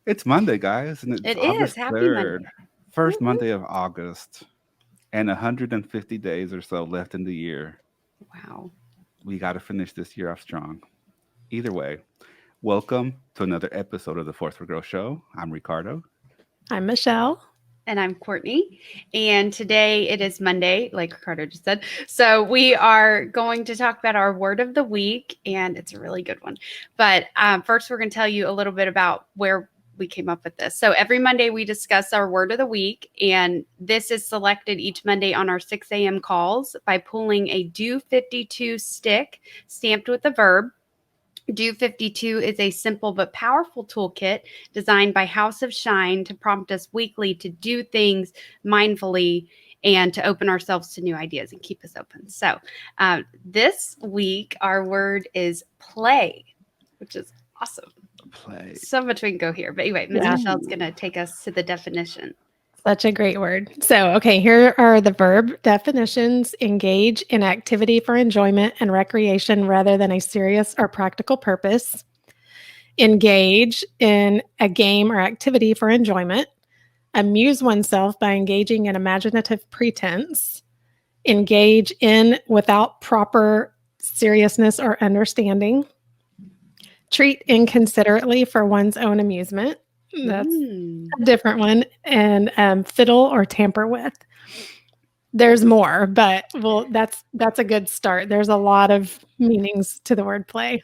It's Monday, guys, and it's It is. August Happy 3rd. Monday. First Woo-hoo. Monday of August, and 150 days or so left in the year. Wow. We got to finish this year off strong. Either way, welcome to another episode of the Fourth for Growth Show. I'm Ricardo. I'm Michelle. And I'm Courtney. And today it is Monday, like Ricardo just said. So we are going to talk about our word of the week, and it's a really good one. But first, we're going to tell you a little bit about where we came up with this. So every Monday we discuss our word of the week, and this is selected each Monday on our 6 a.m. calls by pulling a Do 52 stick stamped with a verb. Do 52 is a simple but powerful toolkit designed by House of Shine to prompt us weekly to do things mindfully and to open ourselves to new ideas and keep us open. So this week, our word is play, which is awesome. Play. So much we can go here. But anyway, Ms. Michelle's going to take us to the definition. Such a great word. So, okay, here are the verb definitions. Engage in activity for enjoyment and recreation rather than a serious or practical purpose. Engage in a game or activity for enjoyment. Amuse oneself by engaging in imaginative pretense. Engage in without proper seriousness or understanding. Treat inconsiderately for one's own amusement. That's a different one. And fiddle or tamper with. There's more, but that's a good start. There's a lot of meanings to the word play.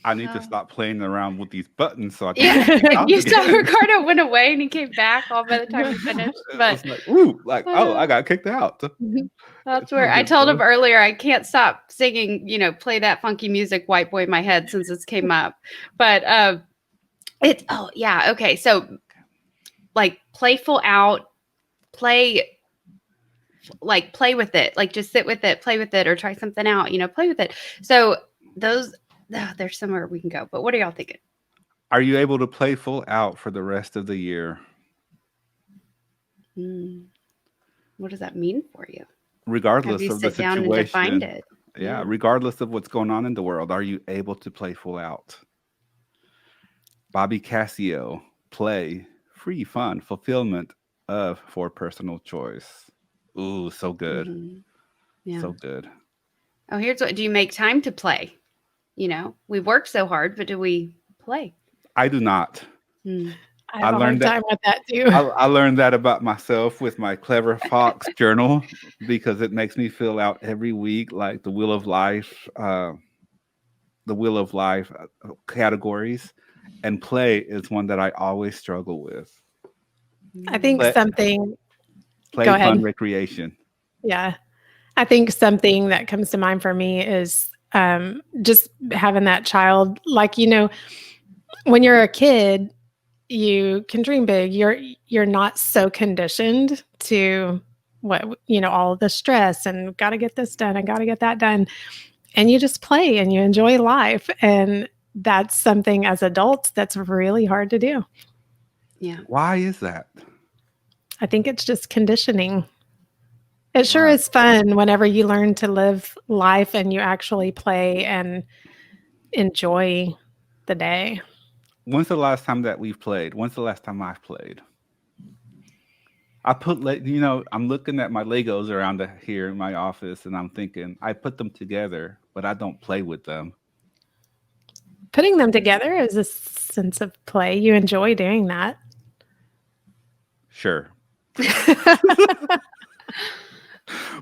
I need to stop playing around with these buttons so I can. Yeah, you saw Ricardo went away and he came back all by the time we finished. But it's like, ooh, I got kicked out. That's where I told him earlier I can't stop singing, play that funky music, White Boy My Head, since this came up. But okay. So like playful out, play with it, like just sit with it, play with it, or try something out, play with it. So there's somewhere we can go. But what are y'all thinking? Are you able to play full out for the rest of the year? What does that mean for you? Regardless of the situation. Down and defined it? Yeah, regardless of what's going on in the world, are you able to play full out? Bobby Cassio, play, free, fun, fulfillment for personal choice. Ooh, so good. Mm-hmm. Yeah. So good. Oh, here's what, do you make time to play? We work so hard, but do we play? I do not. I learned time with that too. I learned that about myself with my Clever Fox journal because it makes me fill out every week like the Wheel of Life categories, and play is one that I always struggle with. I think play, fun, recreation. Yeah, I think something that comes to mind for me is just having that child, like, when you're a kid, you can dream big. You're not so conditioned to all of the stress and got to get this done and got to get that done. And you just play and you enjoy life. And that's something as adults that's really hard to do. Yeah. Why is that? I think it's just conditioning. It sure is fun whenever you learn to live life and you actually play and enjoy the day. When's the last time that we've played? When's the last time I've played? I'm looking at my Legos around here in my office and I'm thinking, I put them together, but I don't play with them. Putting them together is a sense of play. You enjoy doing that. Sure.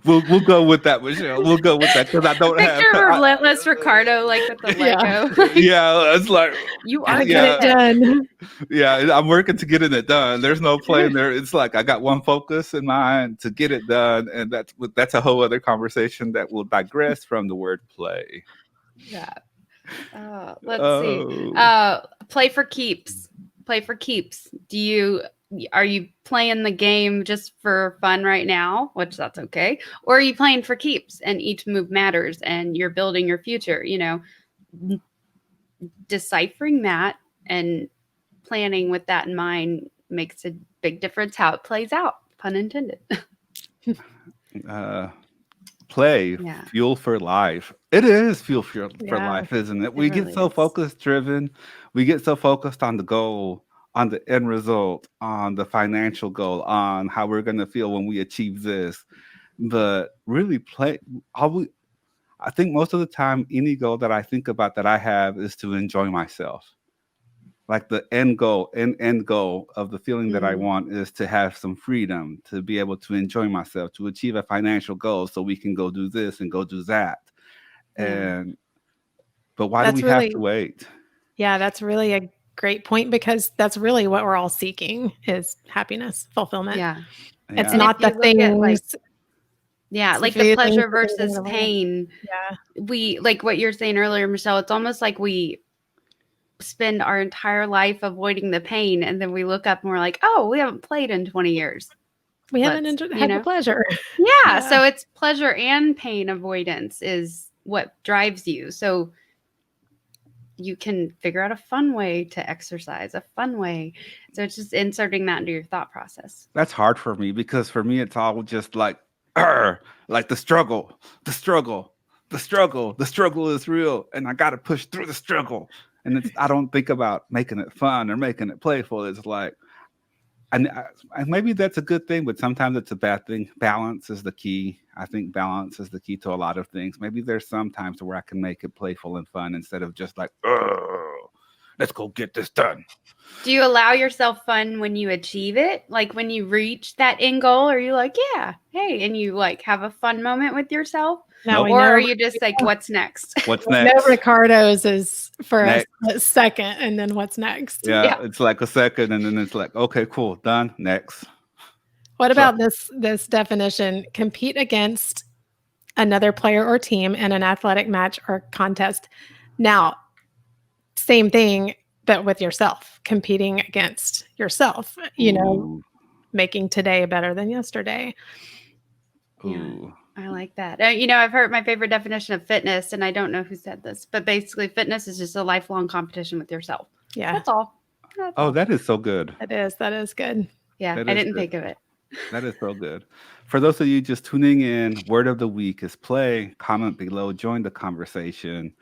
We'll go with that, Michelle. We'll go with that because I don't have. Picture relentless Ricardo like with the Lego. Yeah, it's like you are get it done. Yeah, I'm working to getting it done. There's no play in there. It's like I got one focus in mind to get it done, and that's a whole other conversation that will digress from the word play. Yeah. Let's see. Play for keeps. Play for keeps. Are you playing the game just for fun right now, which that's okay? Or are you playing for keeps and each move matters and you're building your future? Deciphering that and planning with that in mind makes a big difference how it plays out, pun intended. Play, fuel for life. It is fuel for life, isn't it? We get so focus driven. We get so focused on the goal on the end result, on the financial goal, on how we're going to feel when we achieve this. But really I think most of the time, any goal that I think about that I have is to enjoy myself. Like the end goal of the feeling that I Mhm. want is to have some freedom, to be able to enjoy myself, to achieve a financial goal so we can go do this and go do that. Yeah. And but why do That's we have really, to wait? yeah, that's really a great point because that's really what we're all seeking is happiness, fulfillment. Yeah. It's Yeah. And if not the you look at like, things, yeah, it's the like the feelings, pleasure the things versus in the world. pain, Yeah. we like what you're saying earlier, Michelle. It's almost like we spend our entire life avoiding the pain, and then we look up and we're like, oh, we haven't played in 20 years. We haven't Let's, had the pleasure. Yeah. Yeah. So it's pleasure and pain avoidance is what drives you. So you can figure out a fun way to exercise, a fun way. So it's just inserting that into your thought process. That's hard for me because for me it's all just like like the struggle, the struggle, the struggle. The struggle is real and I got to push through the struggle. And it's I don't think about making it fun or making it playful. It's like and maybe that's a good thing, but sometimes it's a bad thing. Balance is the key. I think balance is the key to a lot of things. Maybe there's some times where I can make it playful and fun instead of just like, oh, let's go get this done. Do you allow yourself fun when you achieve it? Like when you reach that end goal, are you like, yeah, hey, and you like have a fun moment with yourself? Now Nope. we Or know, are you just like, what's next? What's we know next? Ricardo's is for Next. a second, and then what's next? Yeah, Yeah. it's like a second, and then it's like, okay, cool, done. Next. What So about this definition? Compete against another player or team in an athletic match or contest. Now, same thing, but with yourself, competing against yourself, ooh, making today better than yesterday. Yeah. ooh. I like that. I've heard my favorite definition of fitness, and I don't know who said this, but basically, fitness is just a lifelong competition with yourself. Yeah, That's all. That's Oh, all. that is so good. it is. That is good. Yeah, That I is didn't good. think of it. That is so good. For those of you just tuning in, word of the week is play. Comment below, join the conversation.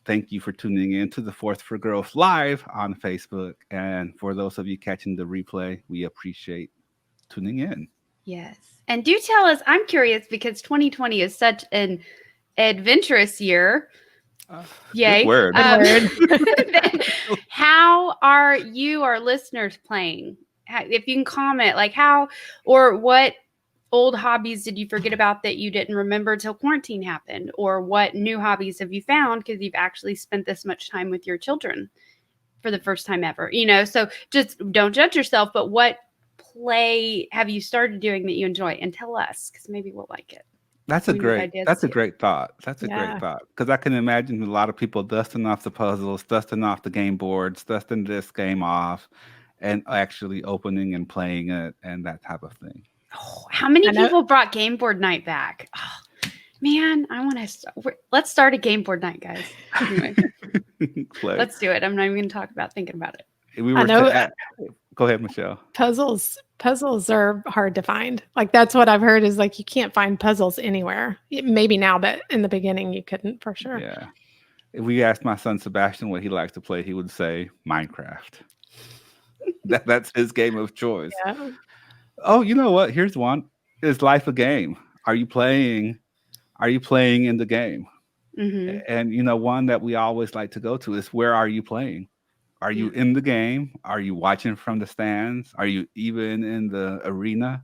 Thank you for tuning in to the Fourth for Growth live on Facebook. And for those of you catching the replay, we appreciate tuning in. Yes. And do tell us, I'm curious because 2020 is such an adventurous year. Yay. Good word. How are you, our listeners, playing? If you can comment, like how or what old hobbies did you forget about that you didn't remember till quarantine happened? Or what new hobbies have you found because you've actually spent this much time with your children for the first time ever? So just don't judge yourself, but what play have you started doing that you enjoy? And tell us, because maybe we'll like it. That's a great thought. That's a great thought. Because I can imagine a lot of people dusting off the puzzles, dusting off the game boards, dusting this game off, and actually opening and playing it and that type of thing. Oh, how many people brought game board night back? Oh, man, I want to. Let's start a game board night, guys. Anyway, let's do it. I'm not even going to talk about thinking about it. Go ahead, Michelle. Puzzles are hard to find. Like that's what I've heard is like you can't find puzzles anywhere. Maybe now, but in the beginning you couldn't for sure. Yeah. If we asked my son Sebastian what he likes to play, he would say Minecraft. That's his game of choice. Yeah. Oh, you know what? Here's one. Is life a game? Are you playing in the game? Mm-hmm. And one that we always like to go to is where are you playing? Are you in the game? Are you watching from the stands? Are you even in the arena?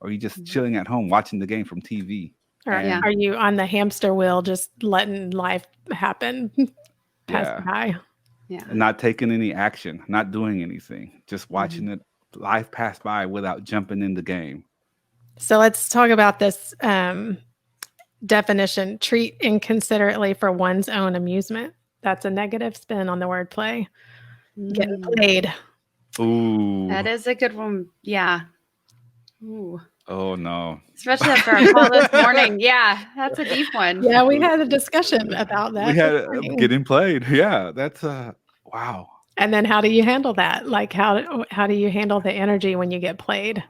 Or are you just chilling at home watching the game from TV? Or are you on the hamster wheel just letting life happen? Pass by. Yeah. And not taking any action, not doing anything, just watching it life pass by without jumping in the game. So let's talk about this definition. Treat inconsiderately for one's own amusement. That's a negative spin on the word play. Getting played. Ooh. That is a good one. Yeah. Ooh. Oh, no. Especially after our call this morning. Yeah, that's a deep one. Yeah, we had a discussion about that. We had getting played. Yeah, that's wow. And then how do you handle that? Like how do you handle the energy when you get played?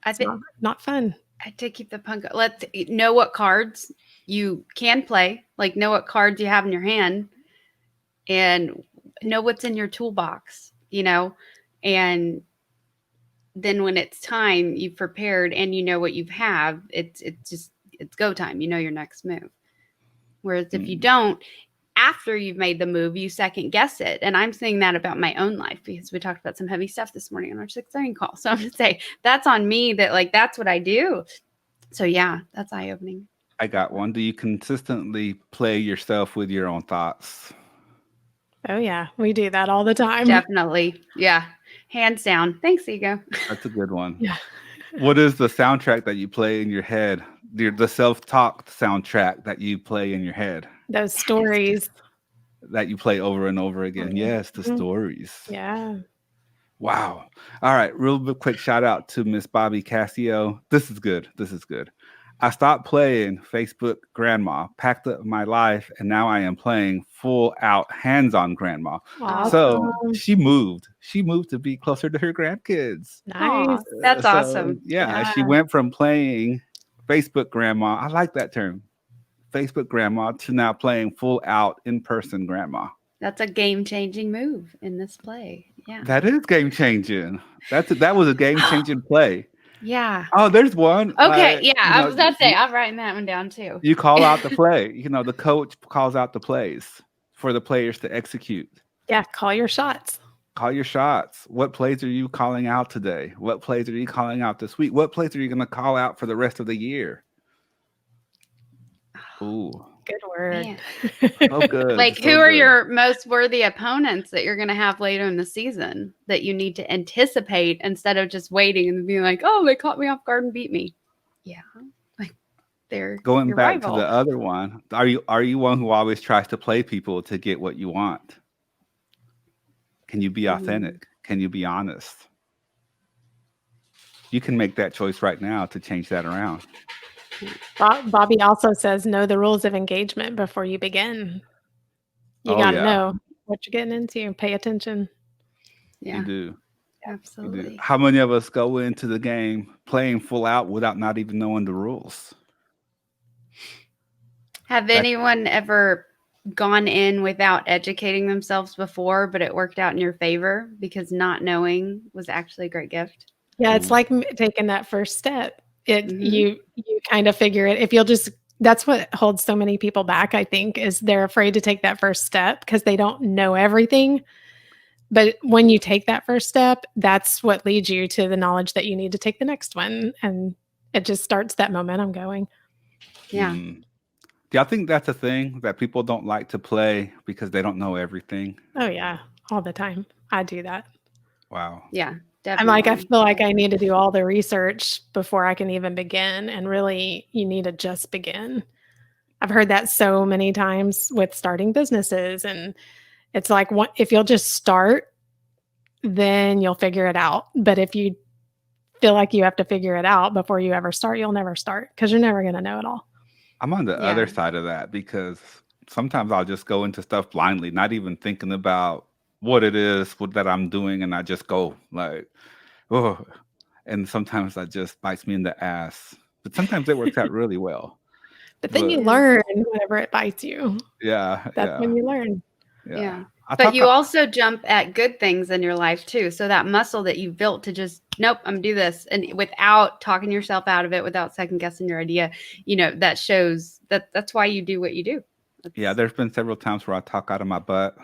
I think not fun. I did keep the punk. Let's know what cards you can play, like know what cards you have in your hand and know what's in your toolbox, And then when it's time, you've prepared and you know what you have, it's go time. You know your next move. Whereas if you don't, after you've made the move, you second guess it. And I'm saying that about my own life because we talked about some heavy stuff this morning on our 6:30 call. So I'm going to say that's on me, that like that's what I do. So yeah, that's eye-opening. I got one. Do you consistently play yourself with your own thoughts? Oh, yeah. We do that all the time. Definitely. Yeah. Hands down. Thanks, Ego. That's a good one. Yeah. What is the soundtrack that you play in your head? The self-talk soundtrack that you play in your head? Those stories. That you play over and over again. Yes, the stories. Yeah. Wow. All right. Real quick shout out to Miss Bobby Cassio. This is good. This is good. I stopped playing Facebook Grandma, packed up my life, and now I am playing full out hands-on Grandma. Awesome. So she moved. She moved to be closer to her grandkids. Nice. That's awesome. Yeah, she went from playing Facebook Grandma. I like that term. Facebook Grandma to now playing full out in-person Grandma. That's a game-changing move in this play. Yeah. That is game-changing. That was a game-changing play. Yeah. Oh, there's one. Okay. Yeah. I was about to say, I'm writing that one down too. You call out the play. The coach calls out the plays for the players to execute. Yeah. Call your shots. Call your shots. What plays are you calling out today? What plays are you calling out this week? What plays are you going to call out for the rest of the year? Ooh. Good word. Man. Oh, good. Like, So who are good. your most worthy opponents that you're going to have later in the season that you need to anticipate instead of just waiting and being like, oh, they caught me off guard and beat me. Yeah. Like, they're Going your back rival. to the other one. Are you one who always tries to play people to get what you want? Can you be authentic? Can you be honest? You can make that choice right now to change that around. Bobby also says, know the rules of engagement before you begin. You Oh, got to yeah. know what you're getting into. Pay attention. Yeah, You do. You do. absolutely. How many of us go into the game playing full out without not even knowing the rules? Have anyone ever gone in without educating themselves before, but it worked out in your favor because not knowing was actually a great gift? Yeah, it's Ooh. like taking that first step. Mhm. You kind of figure it. If you'll just, that's what holds so many people back, I think, is they're afraid to take that first step because they don't know everything. But when you take that first step, that's what leads you to the knowledge that you need to take the next one. And it just starts that momentum going. Yeah. Do y'all think that's a thing that people don't like to play because they don't know everything? Oh, yeah. All the time. I do that. Wow. Yeah, I'm definitely. like, I feel like I need to do all the research before I can even begin. And really, you need to just begin. I've heard that so many times with starting businesses. And it's like, if you'll just start, then you'll figure it out. But if you feel like you have to figure it out before you ever start, you'll never start because you're never going to know it all. I'm on the Yeah. other side of that because sometimes I'll just go into stuff blindly, not even thinking about what it is that I'm doing, and I just go like, oh, and sometimes that just bites me in the ass. But sometimes it works out really well. But then you But- learn whenever it bites you. Yeah, That's when you learn. Yeah. I But talk you a- also jump at good things in your life too. So that muscle that you built to just, nope, I'm gonna do this. And without talking yourself out of it, without second guessing your idea, that shows that's why you do what you do. Yeah, there's been several times where I talk out of my butt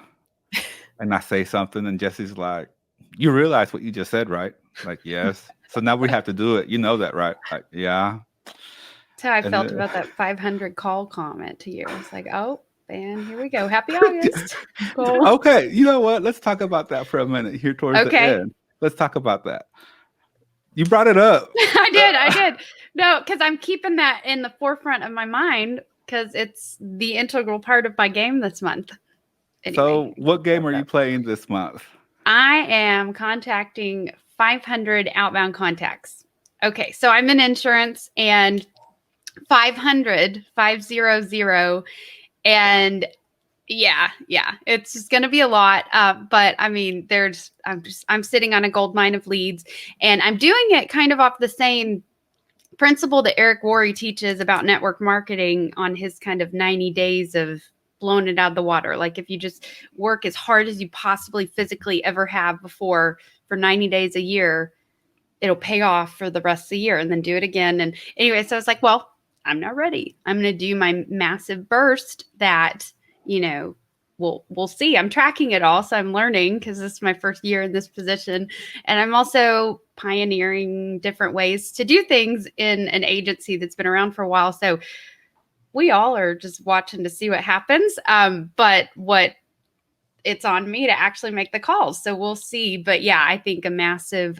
and I say something, and Jesse's like, "You realize what you just said, right?" Like, yes. So now we have to do it. You know that, right? Like, yeah. That's how I And felt then- about that 500 call comment to you. It's like, oh, man, here we go. Happy August. Cool. Okay, you know what? Let's talk about that for a minute here towards the Okay. end. Let's talk about that. You brought it up. I did. No, because I'm keeping that in the forefront of my mind because it's the integral part of my game this month. Anyway, So, what game are you playing this month? I am contacting 500 outbound contacts. Okay, so I'm in insurance and 500, 500, and yeah, it's just going to be a lot. But I mean, I'm sitting on a gold mine of leads, and I'm doing it kind of off the same principle that Eric Worre teaches about network marketing on his kind of 90 days of blowing it out of the water. Like if you just work as hard as you possibly physically ever have before for 90 days a year, it'll pay off for the rest of the year, and then do it again. And anyway, so I was like, well, I'm not ready. I'm going to do my massive burst that, we'll see. I'm tracking it all. So I'm learning because this is my first year in this position. And I'm also pioneering different ways to do things in an agency that's been around for a while. So we all are just watching to see what happens. But it's on me to actually make the calls. So we'll see. But yeah, I think a massive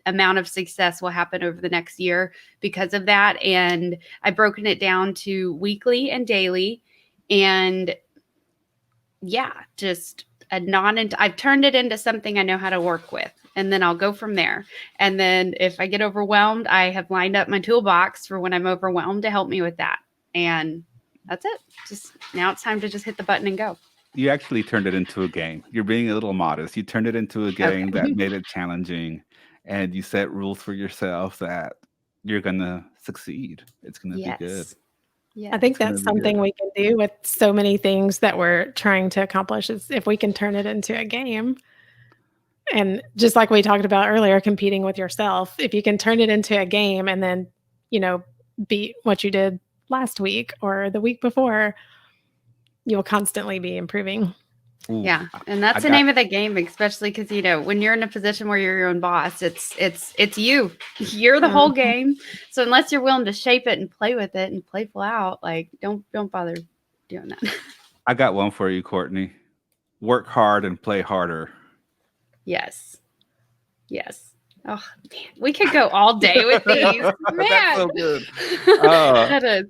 amount of success will happen over the next year because of that. And I've broken it down to weekly and daily. And yeah, just I've turned it into something I know how to work with. And then I'll go from there. And then if I get overwhelmed, I have lined up my toolbox for when I'm overwhelmed to help me with that. And that's it. Just now it's time to just hit the button and go. You actually turned it into a game. You're being a little modest. You turned it into a game that made it challenging, and you set rules for yourself that you're going to succeed. It's going to be good. Yeah, I think that's something we can do with so many things that we're trying to accomplish is if we can turn it into a game. And just like we talked about earlier, competing with yourself, if you can turn it into a game and then, beat what you did last week or the week before, you'll constantly be improving. Ooh, yeah. And that's the name of the game, especially because, when you're in a position where you're your own boss, it's you. You're the whole game. So unless you're willing to shape it and play with it and play full out, like don't bother doing that. I got one for you, Courtney. Work hard and play harder. Yes. Oh, man. We could go all day with these. Man. That's so good. That is.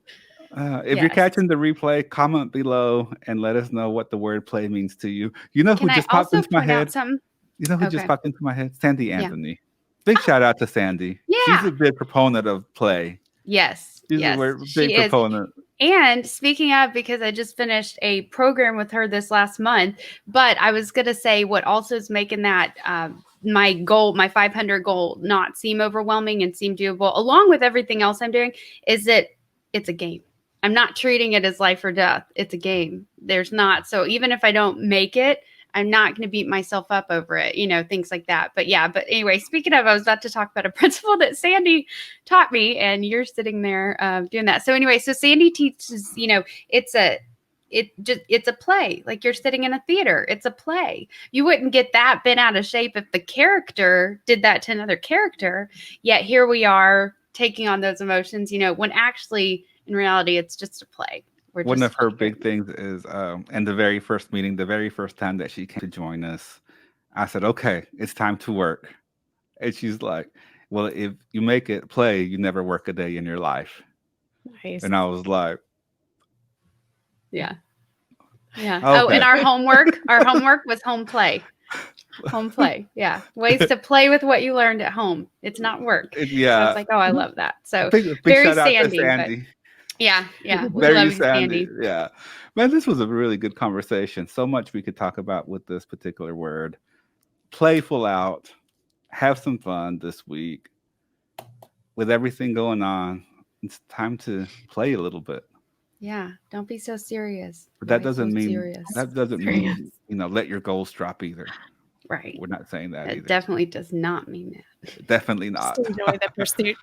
If you're catching the replay, comment below and let us know what the word play means to you. You know who just popped into my head? You know who just popped into my head? Sandy Anthony. Big shout out to Sandy. Yeah. She's a big proponent of play. Yes. She's a big proponent. And speaking of, because I just finished a program with her this last month, but I was going to say what also is making that my goal, my 500 goal, not seem overwhelming and seem doable, along with everything else I'm doing, is that it's a game. I'm not treating it as life or death. It's a game. There's not. So even if I don't make it, I'm not going to beat myself up over it, things like that. But anyway, speaking of, I was about to talk about a principle that Sandy taught me, and you're sitting there doing that. So anyway, so Sandy teaches, it's a play. Like you're sitting in a theater. It's a play. You wouldn't get that bent out of shape if the character did that to another character. Yet here we are taking on those emotions, when actually in reality, it's just a play. One of her big things is in the very first meeting, the very first time that she came to join us, I said, okay, it's time to work. And she's like, well, if you make it play, you never work a day in your life. Nice. And I was like, yeah. Okay. Oh, and our homework was home play. Home play. Yeah. Ways to play with what you learned at home. It's not work. Yeah. So I was like, oh, I love that. So big very shout out to Sandy. Sandy. Yeah. We Very love Sandy. Sandy. Yeah. Man, this was a really good conversation. So much we could talk about with this particular word. Playful out. Have some fun this week. With everything going on, it's time to play a little bit. Yeah. Don't be so serious. But that doesn't mean let your goals drop either. Right. We're not saying that either. It definitely does not mean that. Definitely not. Just enjoy the pursuit.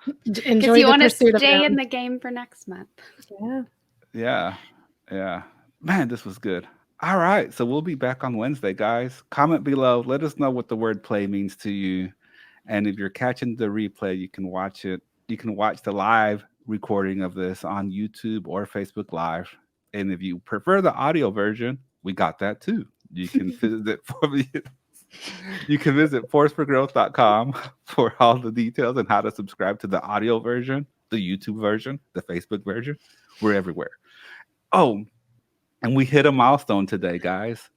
Enjoy you want to stay in the game for next month. Yeah. Yeah. Man, this was good. All right. So we'll be back on Wednesday, guys. Comment below. Let us know what the word play means to you. And if you're catching the replay, you can watch it. You can watch the live recording of this on YouTube or Facebook Live. And if you prefer the audio version, we got that too. You can visit You can visit forceforgrowth.com for all the details and how to subscribe to the audio version, the YouTube version, the Facebook version. We're everywhere. Oh, and we hit a milestone today, guys.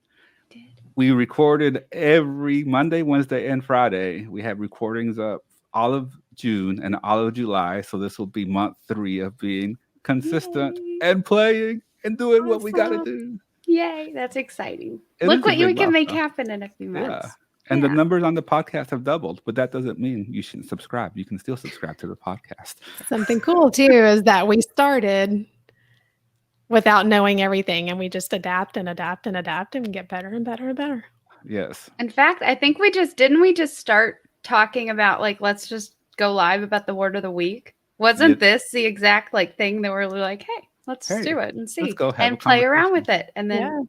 We recorded every Monday, Wednesday, and Friday. We have recordings up all of June and all of July. So this will be month 3 of being consistent and playing and doing what we got to do. Yay, that's exciting. Look what we can make happen in a few months. Yeah. And the numbers on the podcast have doubled, but that doesn't mean you shouldn't subscribe. You can still subscribe to the podcast. Something cool too is that we started without knowing everything, and we just adapt and get better and better and better. Yes. In fact, I think we just start talking about like, let's just go live about the word of the week. Wasn't this the exact like thing that we're like, hey, let's just do it and see go have a and play around conversation. with it. And then Yeah.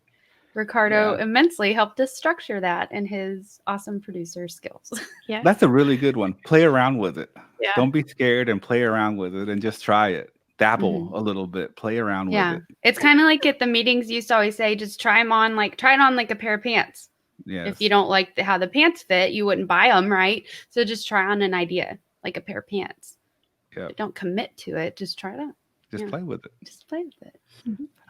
Ricardo immensely helped us structure that in his awesome producer skills. Yeah. That's a really good one. Play around with it. Yeah. Don't be scared and play around with it and just try it. Dabble a little bit. Play around with it. It's kind of like at the meetings you used to always say, just try it on like a pair of pants. Yes. If you don't like how the pants fit, you wouldn't buy them, right? So just try on an idea, like a pair of pants. Yep. Don't commit to it. Just try it out. Just play with it. Just play with it.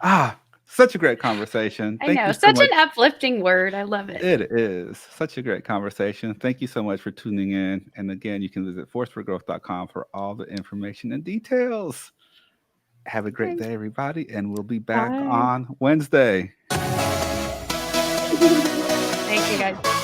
Ah, such a great conversation. I know. Such an uplifting word. I love it. It is such a great conversation. Thank you so much for tuning in. And again, you can visit forceforgrowth.com for all the information and details. Have a great day, everybody. And we'll be back on Wednesday. Thank you, guys.